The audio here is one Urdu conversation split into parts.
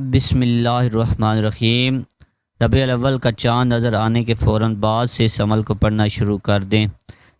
بسم اللہ الرحمن الرحیم۔ ربیع الاول کا چاند نظر آنے کے فوراً بعد سے اس عمل کو پڑھنا شروع کر دیں۔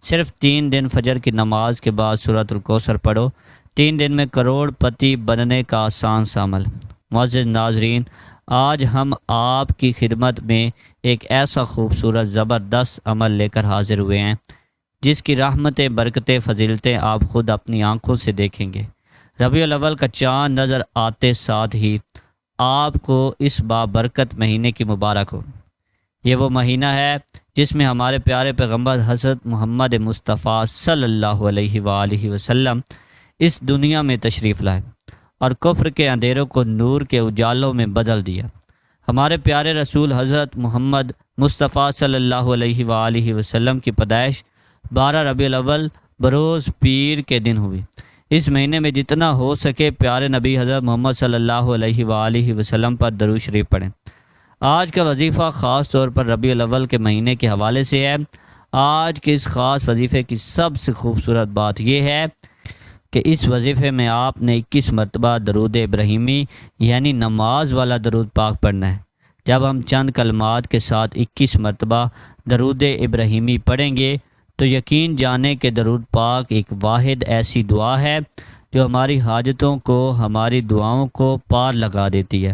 صرف 3 دن فجر کی نماز کے بعد سورۃ الکوثر پڑھو۔ 3 دن میں کروڑ پتی بننے کا آسان سا عمل۔ معزز ناظرین، آج ہم آپ کی خدمت میں ایک ایسا خوبصورت زبردست عمل لے کر حاضر ہوئے ہیں جس کی رحمتیں، برکتیں، فضیلتیں آپ خود اپنی آنکھوں سے دیکھیں گے۔ ربیع الاول کا چاند نظر آتے ساتھ ہی آپ کو اس بابرکت مہینے کی مبارک ہو۔ یہ وہ مہینہ ہے جس میں ہمارے پیارے پیغمبر حضرت محمد مصطفیٰ صلی اللہ علیہ وآلہ وسلم اس دنیا میں تشریف لائے اور کفر کے اندھیروں کو نور کے اجالوں میں بدل دیا۔ ہمارے پیارے رسول حضرت محمد مصطفیٰ صلی اللہ علیہ وآلہ وسلم کی پیدائش 12 ربیع الاول بروز پیر کے دن ہوئی۔ اس مہینے میں جتنا ہو سکے پیارے نبی حضرت محمد صلی اللہ علیہ وآلہ وسلم پر درود شریف پڑھیں۔ آج کا وظیفہ خاص طور پر ربیع الاول کے مہینے کے حوالے سے ہے۔ آج کے اس خاص وظیفے کی سب سے خوبصورت بات یہ ہے کہ اس وظیفے میں آپ نے 21 مرتبہ درود ابراہیمی یعنی نماز والا درود پاک پڑھنا ہے۔ جب ہم چند کلمات کے ساتھ 21 مرتبہ درود ابراہیمی پڑھیں گے تو یقین جانے کہ درود پاک ایک واحد ایسی دعا ہے جو ہماری حاجتوں کو، ہماری دعاؤں کو پار لگا دیتی ہے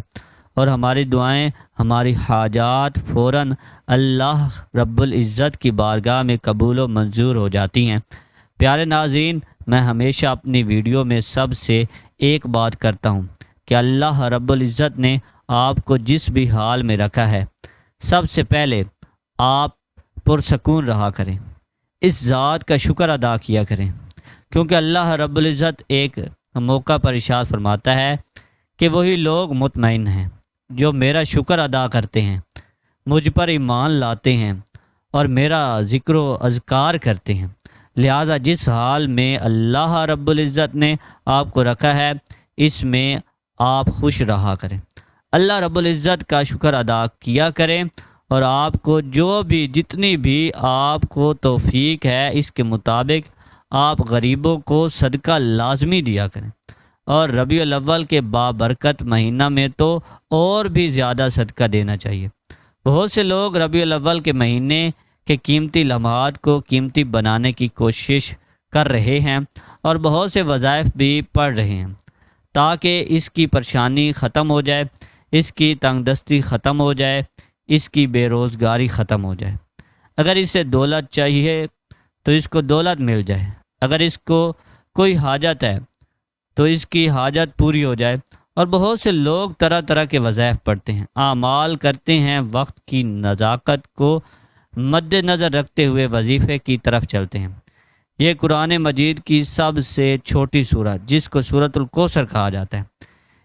اور ہماری دعائیں، ہماری حاجات فوراً اللہ رب العزت کی بارگاہ میں قبول و منظور ہو جاتی ہیں۔ پیارے ناظرین، میں ہمیشہ اپنی ویڈیو میں سب سے ایک بات کرتا ہوں کہ اللہ رب العزت نے آپ کو جس بھی حال میں رکھا ہے، سب سے پہلے آپ پرسکون رہا کریں، اس ذات کا شکر ادا کیا کریں، کیونکہ اللہ رب العزت ایک موقع پر ارشاد فرماتا ہے کہ وہی لوگ مطمئن ہیں جو میرا شکر ادا کرتے ہیں، مجھ پر ایمان لاتے ہیں اور میرا ذکر و اذکار کرتے ہیں۔ لہٰذا جس حال میں اللہ رب العزت نے آپ کو رکھا ہے، اس میں آپ خوش رہا کریں، اللہ رب العزت کا شکر ادا کیا کریں اور آپ کو جو بھی جتنی بھی آپ کو توفیق ہے اس کے مطابق آپ غریبوں کو صدقہ لازمی دیا کریں، اور ربیع الاول کے بابرکت مہینہ میں تو اور بھی زیادہ صدقہ دینا چاہیے۔ بہت سے لوگ ربیع الاول کے مہینے کے قیمتی لمحات کو قیمتی بنانے کی کوشش کر رہے ہیں اور بہت سے وظائف بھی پڑھ رہے ہیں تاکہ اس کی پریشانی ختم ہو جائے، اس کی تنگ دستی ختم ہو جائے، اس کی بے روزگاری ختم ہو جائے۔ اگر اسے دولت چاہیے تو اس کو دولت مل جائے، اگر اس کو کوئی حاجت ہے تو اس کی حاجت پوری ہو جائے۔ اور بہت سے لوگ طرح طرح کے وظائف پڑھتے ہیں، اعمال کرتے ہیں، وقت کی نزاکت کو مد نظر رکھتے ہوئے وظیفے کی طرف چلتے ہیں۔ یہ قرآن مجید کی سب سے چھوٹی سورت جس کو سورۃ الکوثر کہا جاتا ہے،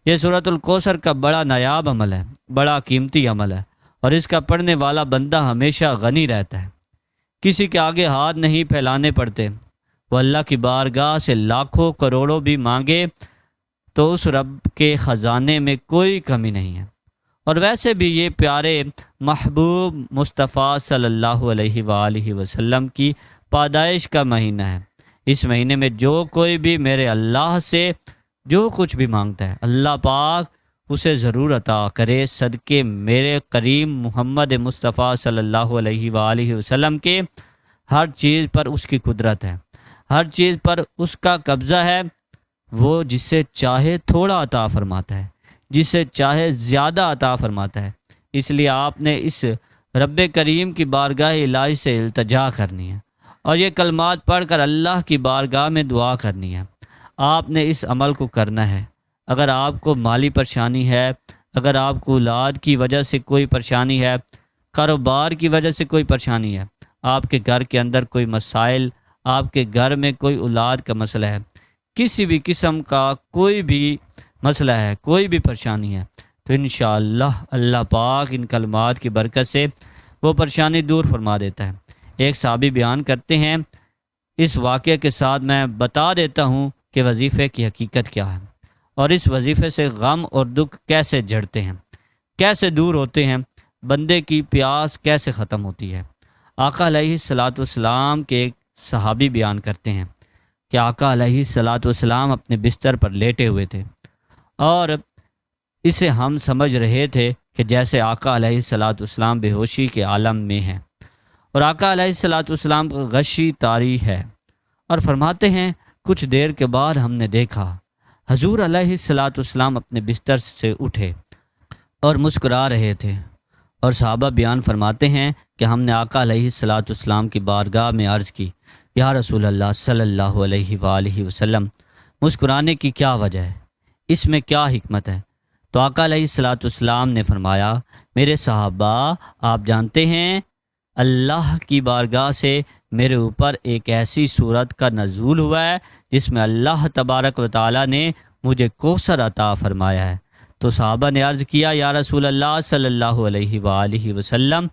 یہ سورۃ الکوثر کا بڑا نایاب عمل ہے، بڑا قیمتی عمل ہے، اور اس کا پڑھنے والا بندہ ہمیشہ غنی رہتا ہے، کسی کے آگے ہاتھ نہیں پھیلانے پڑتے۔ وہ اللہ کی بارگاہ سے لاکھوں کروڑوں بھی مانگے تو اس رب کے خزانے میں کوئی کمی نہیں ہے۔ اور ویسے بھی یہ پیارے محبوب مصطفیٰ صلی اللہ علیہ وآلہ وسلم کی پیدائش کا مہینہ ہے۔ اس مہینے میں جو کوئی بھی میرے اللہ سے جو کچھ بھی مانگتا ہے، اللہ پاک اسے ضرور عطا کرے، صدقے میرے کریم محمد مصطفیٰ صلی اللہ علیہ وآلہ وسلم کے۔ ہر چیز پر اس کی قدرت ہے، ہر چیز پر اس کا قبضہ ہے، وہ جسے چاہے تھوڑا عطا فرماتا ہے، جسے چاہے زیادہ عطا فرماتا ہے۔ اس لیے آپ نے اس رب کریم کی بارگاہ الہی سے التجا کرنی ہے اور یہ کلمات پڑھ کر اللہ کی بارگاہ میں دعا کرنی ہے۔ آپ نے اس عمل کو کرنا ہے۔ اگر آپ کو مالی پریشانی ہے، اگر آپ کو اولاد کی وجہ سے کوئی پریشانی ہے، کاروبار کی وجہ سے کوئی پریشانی ہے، آپ کے گھر کے اندر کوئی مسائل، آپ کے گھر میں کوئی اولاد کا مسئلہ ہے، کسی بھی قسم کا کوئی بھی مسئلہ ہے، کوئی بھی پریشانی ہے، تو انشاءاللہ اللہ پاک ان کلمات کی برکت سے وہ پریشانی دور فرما دیتا ہے۔ ایک صحابی بیان کرتے ہیں، اس واقعے کے ساتھ میں بتا دیتا ہوں کہ وظیفے کی حقیقت کیا ہے اور اس وظیفے سے غم اور دکھ کیسے جھڑتے ہیں، کیسے دور ہوتے ہیں، بندے کی پیاس کیسے ختم ہوتی ہے۔ آقا علیہ الصلاۃ والسلام کے ایک صحابی بیان کرتے ہیں کہ آقا علیہ الصلاۃ والسلام اپنے بستر پر لیٹے ہوئے تھے اور اسے ہم سمجھ رہے تھے کہ جیسے آقا علیہ الصلاۃ والسلام بے ہوشی کے عالم میں ہیں اور آقا علیہ الصلاۃ والسلام کا غشی طاری ہے، اور فرماتے ہیں کچھ دیر کے بعد ہم نے دیکھا حضور علیہ الصلاۃ والسلام اپنے بستر سے اٹھے اور مسکرا رہے تھے، اور صحابہ بیان فرماتے ہیں کہ ہم نے آقا علیہ الصلاۃ والسلام کی بارگاہ میں عرض کی، یا رسول اللہ صلی اللہ علیہ وآلہ وسلم، مسکرانے کی کیا وجہ ہے؟ اس میں کیا حکمت ہے؟ تو آقا علیہ الصلاۃ والسلام نے فرمایا، میرے صحابہ، آپ جانتے ہیں اللہ کی بارگاہ سے میرے اوپر ایک ایسی صورت کا نزول ہوا ہے جس میں اللہ تبارک و تعالیٰ نے مجھے کوثر عطا فرمایا ہے۔ تو صحابہ نے عرض کیا، یا رسول اللہ صلی اللہ علیہ وآلہ وسلم،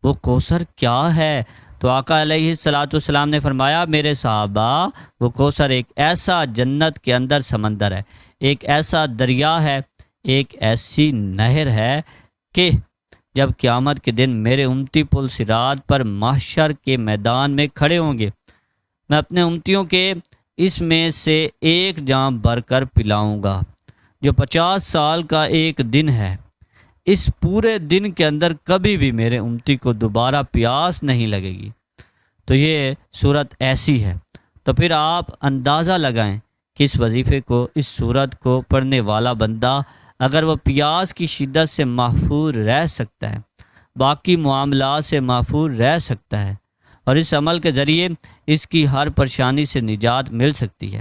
وہ کوثر کیا ہے؟ تو آقا علیہ الصلاۃ والسلام نے فرمایا، میرے صحابہ، وہ کوثر ایک ایسا جنت کے اندر سمندر ہے، ایک ایسا دریا ہے، ایک ایسی نہر ہے کہ جب قیامت کے دن میرے امتی پل صراط پر محشر کے میدان میں کھڑے ہوں گے، میں اپنے امتیوں کے اس میں سے ایک جام بھر کر پلاؤں گا جو 50 سال کا ایک دن ہے۔ اس پورے دن کے اندر کبھی بھی میرے امتی کو دوبارہ پیاس نہیں لگے گی۔ تو یہ صورت ایسی ہے، تو پھر آپ اندازہ لگائیں کہ اس وظیفے کو، اس صورت کو پڑھنے والا بندہ اگر وہ پیاس کی شدت سے محفوظ رہ سکتا ہے، باقی معاملات سے محفوظ رہ سکتا ہے، اور اس عمل کے ذریعے اس کی ہر پریشانی سے نجات مل سکتی ہے۔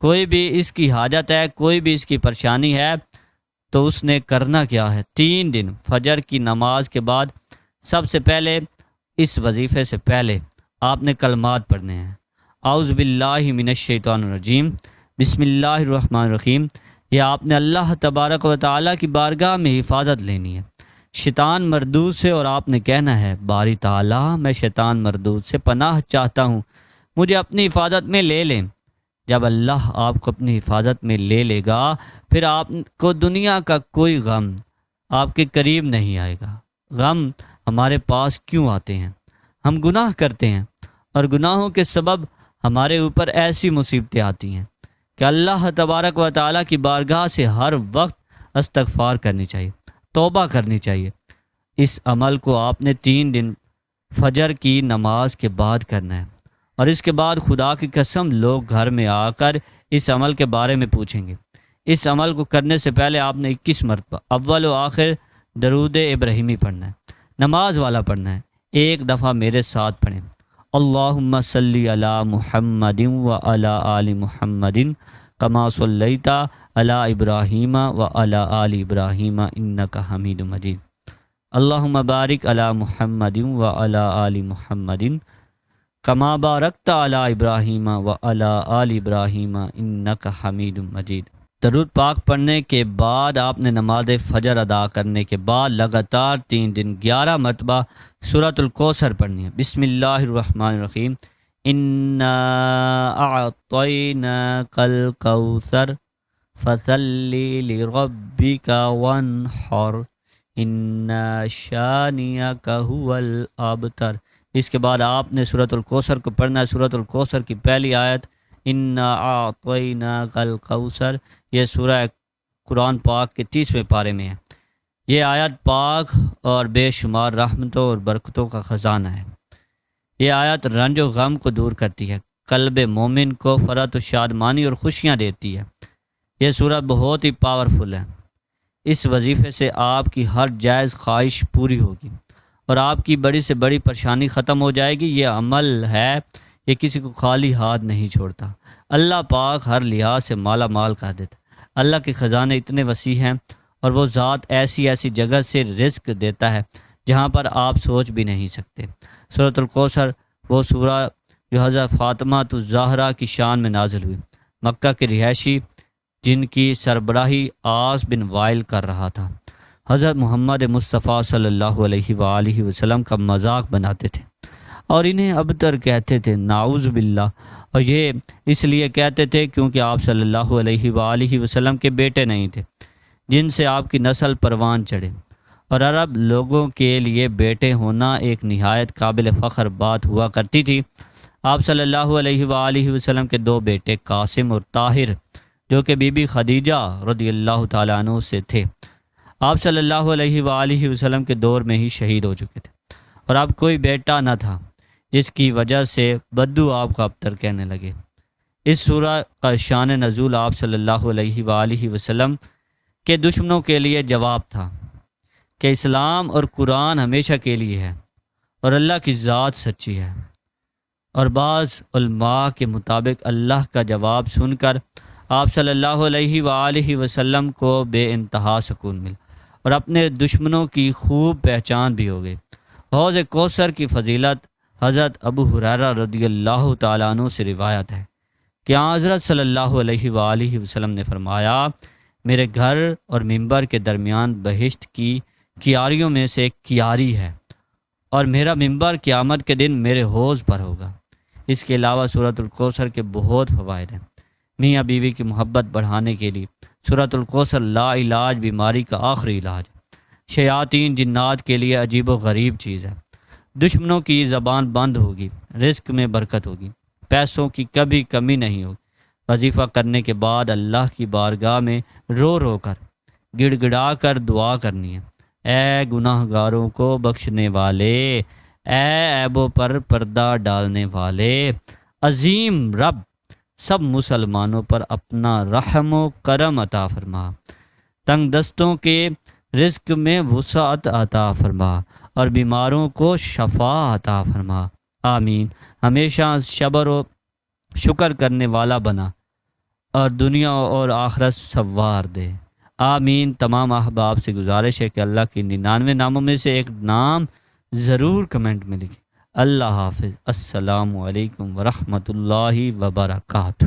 کوئی بھی اس کی حاجت ہے، کوئی بھی اس کی پریشانی ہے، تو اس نے کرنا کیا ہے؟ 3 دن فجر کی نماز کے بعد سب سے پہلے، اس وظیفے سے پہلے آپ نے کلمات پڑھنے ہیں۔ اعوذ باللہ من الشیطان الرجیم، بسم اللہ الرحمن الرحیم۔ یہ آپ نے اللہ تبارک و تعالیٰ کی بارگاہ میں حفاظت لینی ہے شیطان مردود سے، اور آپ نے کہنا ہے، باری تعالیٰ، میں شیطان مردود سے پناہ چاہتا ہوں، مجھے اپنی حفاظت میں لے لیں۔ جب اللہ آپ کو اپنی حفاظت میں لے لے گا، پھر آپ کو دنیا کا کوئی غم آپ کے قریب نہیں آئے گا۔ غم ہمارے پاس کیوں آتے ہیں؟ ہم گناہ کرتے ہیں، اور گناہوں کے سبب ہمارے اوپر ایسی مصیبتیں آتی ہیں کہ اللہ تبارک و تعالیٰ کی بارگاہ سے ہر وقت استغفار کرنی چاہیے، توبہ کرنی چاہیے۔ اس عمل کو آپ نے 3 دن فجر کی نماز کے بعد کرنا ہے، اور اس کے بعد خدا کی قسم لوگ گھر میں آ کر اس عمل کے بارے میں پوچھیں گے۔ اس عمل کو کرنے سے پہلے آپ نے 21 مرتبہ اول و آخر درود ابراہیمی پڑھنا ہے، نماز والا پڑھنا ہے۔ ایک دفعہ میرے ساتھ پڑھیں، اللہم صلی علی محمد و علی آل محمد کما صلیت علی ابراہیم و علی آل ابراہیم انک حمید مجید، اللہم بارک علی محمد و علی آل محمد کما بارکت علی ابراہیم و علی آل ابراہیم انک حمید مجید۔ درود پاک پڑھنے کے بعد آپ نے نماز فجر ادا کرنے کے بعد لگاتار 3 دن 11 مرتبہ سورۃ الکوثر پڑھنی ہے۔ بسم اللہ الرحمن الرحیم، انا اعطیناک الکوثر فصلی لربک وانحر ان شانئک هو الابتر۔ اس کے بعد آپ نے سورۃ الکوثر کو پڑھنا ہے۔ سورۃ الکوثر کی پہلی آیت انا اعطیناک الکوثر، یہ سورہ قرآن پاک کے 30ویں پارے میں ہے۔ یہ آیت پاک اور بے شمار رحمتوں اور برکتوں کا خزانہ ہے۔ یہ آیت رنج و غم کو دور کرتی ہے، قلب مومن کو فرحت و شادمانی اور خوشیاں دیتی ہے۔ یہ سورہ بہت ہی پاورفل ہے۔ اس وظیفے سے آپ کی ہر جائز خواہش پوری ہوگی اور آپ کی بڑی سے بڑی پریشانی ختم ہو جائے گی۔ یہ عمل ہے، یہ کسی کو خالی ہاتھ نہیں چھوڑتا۔ اللہ پاک ہر لحاظ سے مالا مال کر دیتا۔ اللہ کے خزانے اتنے وسیع ہیں، اور وہ ذات ایسی ایسی جگہ سے رزق دیتا ہے جہاں پر آپ سوچ بھی نہیں سکتے۔ سورۃ الکوثر وہ سورہ جو حضرت فاطمہ الزہرا کی شان میں نازل ہوئی، مکہ کے رہائشی جن کی سربراہی عاص بن وائل کر رہا تھا، حضرت محمد مصطفیٰ صلی اللہ علیہ وآلہ وسلم کا مذاق بناتے تھے اور انہیں ابتر کہتے تھے، نعوذ باللہ۔ اور یہ اس لیے کہتے تھے کیونکہ آپ صلی اللہ علیہ وآلہ وسلم کے بیٹے نہیں تھے جن سے آپ کی نسل پروان چڑھے، اور عرب لوگوں کے لیے بیٹے ہونا ایک نہایت قابل فخر بات ہوا کرتی تھی۔ آپ صلی اللہ علیہ وآلہ وسلم کے 2 بیٹے قاسم اور طاہر، جو کہ بی بی خدیجہ رضی اللہ تعالیٰ عنہ سے تھے، آپ صلی اللہ علیہ وآلہ وسلم کے دور میں ہی شہید ہو چکے تھے، اور اب کوئی بیٹا نہ تھا، جس کی وجہ سے بدو آپ کا ابتر کہنے لگے۔ اس سورہ کا شان نزول آپ صلی اللہ علیہ وآلہ وسلم کے دشمنوں کے لیے جواب تھا کہ اسلام اور قرآن ہمیشہ کے لیے ہے اور اللہ کی ذات سچی ہے۔ اور بعض علماء کے مطابق اللہ کا جواب سن کر آپ صلی اللہ علیہ وآلہ وسلم کو بے انتہا سکون ملا اور اپنے دشمنوں کی خوب پہچان بھی ہو گئی۔ حوض کوثر کی فضیلت حضرت ابو ہریرہ رضی اللہ تعالیٰ عنہ سے روایت ہے کہ حضرت صلی اللہ علیہ وآلہ وسلم نے فرمایا، میرے گھر اور ممبر کے درمیان بہشت کی کیاریوں میں سے ایک کیاری ہے، اور میرا ممبر قیامت کے دن میرے حوض پر ہوگا۔ اس کے علاوہ سورۃ الکوثر کے بہت فوائد ہیں۔ میاں بیوی کی محبت بڑھانے کے لیے سورۃ الکوثر لا علاج بیماری کا آخری علاج، شیاطین جنات کے لیے عجیب و غریب چیز ہے۔ دشمنوں کی زبان بند ہوگی، رزق میں برکت ہوگی، پیسوں کی کبھی کمی نہیں ہوگی۔ وظیفہ کرنے کے بعد اللہ کی بارگاہ میں رو رو کر گڑ گڑا کر دعا کرنی ہے، اے گناہ گاروں کو بخشنے والے، اے عیبوں پر پردہ ڈالنے والے، عظیم رب سب مسلمانوں پر اپنا رحم و کرم عطا فرما، تنگ دستوں کے رزق میں وسعت عطا فرما اور بیماروں کو شفا عطا فرما، آمین۔ ہمیشہ صبر و شکر کرنے والا بنا اور دنیا اور آخرت سنوار دے، آمین۔ تمام احباب سے گزارش ہے کہ اللہ کی 99 ناموں میں سے ایک نام ضرور کمنٹ میں لکھیں۔ اللہ حافظ، السلام علیکم ورحمۃ اللہ وبرکاتہ۔